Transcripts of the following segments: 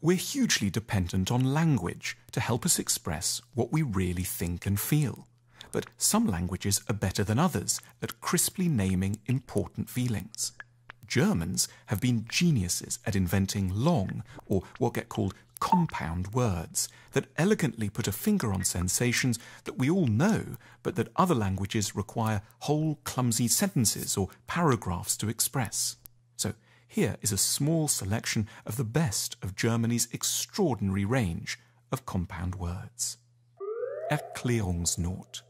We're hugely dependent on language to help us express what we really think and feel. But some languages are better than others at crisply naming important feelings. Germans have been geniuses at inventing long, or what get called compound words, that elegantly put a finger on sensations that we all know, but that other languages require whole clumsy sentences or paragraphs to express. So here is a small selection of the best of Germany's extraordinary range of compound words. Erklärungsnot.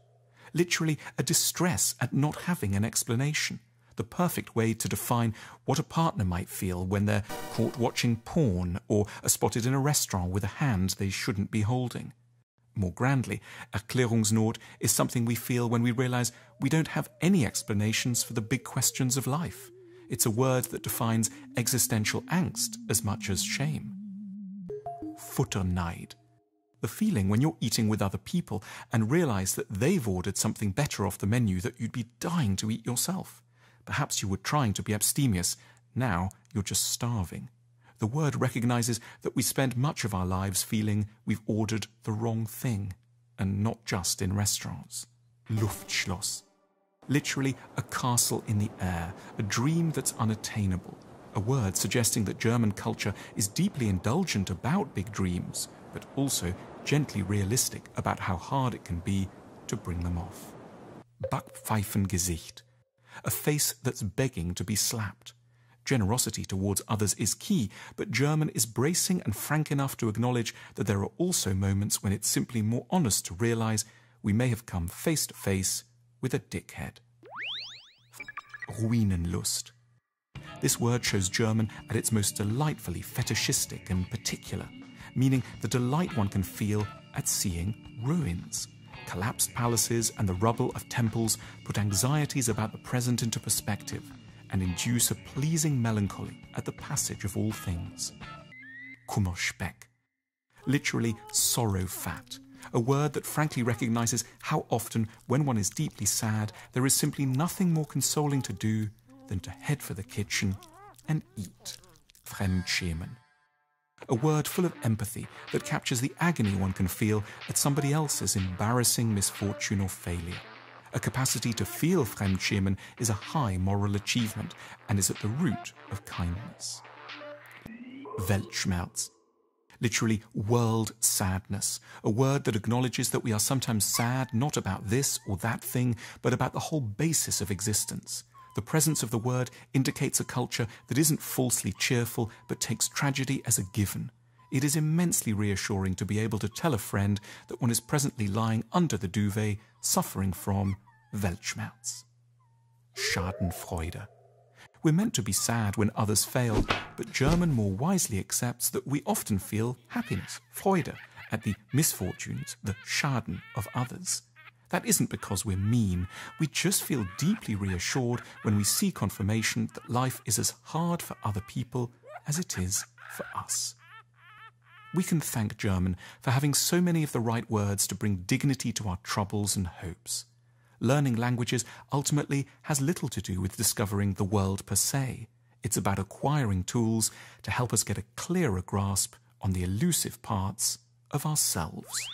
Literally a distress at not having an explanation. The perfect way to define what a partner might feel when they're caught watching porn or are spotted in a restaurant with a hand they shouldn't be holding. More grandly, Erklärungsnot is something we feel when we realize we don't have any explanations for the big questions of life. It's a word that defines existential angst as much as shame. Futterneid. The feeling when you're eating with other people and realize that they've ordered something better off the menu that you'd be dying to eat yourself. Perhaps you were trying to be abstemious. Now you're just starving. The word recognizes that we spend much of our lives feeling we've ordered the wrong thing, and not just in restaurants. Luftschloss. Literally a castle in the air, a dream that's unattainable. A word suggesting that German culture is deeply indulgent about big dreams, but also gently realistic about how hard it can be to bring them off. Backpfeifengesicht. A face that's begging to be slapped. Generosity towards others is key, but German is bracing and frank enough to acknowledge that there are also moments when it's simply more honest to realize we may have come face to face with a dickhead. Ruinenlust. This word shows German at its most delightfully fetishistic and particular, meaning the delight one can feel at seeing ruins. Collapsed palaces and the rubble of temples put anxieties about the present into perspective and induce a pleasing melancholy at the passage of all things. Kummerspeck. Literally sorrow fat. A word that frankly recognizes how often, when one is deeply sad, there is simply nothing more consoling to do than to head for the kitchen and eat. Fremdschämen. A word full of empathy that captures the agony one can feel at somebody else's embarrassing misfortune or failure. A capacity to feel Fremdschämen is a high moral achievement and is at the root of kindness. Weltschmerz. Literally world sadness, a word that acknowledges that we are sometimes sad not about this or that thing, but about the whole basis of existence. The presence of the word indicates a culture that isn't falsely cheerful but takes tragedy as a given. It is immensely reassuring to be able to tell a friend that one is presently lying under the duvet suffering from Weltschmerz. Schadenfreude. We're meant to be sad when others fail, but German more wisely accepts that we often feel happiness, Freude, at the misfortunes, the Schaden of others. That isn't because we're mean, we just feel deeply reassured when we see confirmation that life is as hard for other people as it is for us. We can thank German for having so many of the right words to bring dignity to our troubles and hopes. Learning languages ultimately has little to do with discovering the world per se. It's about acquiring tools to help us get a clearer grasp on the elusive parts of ourselves.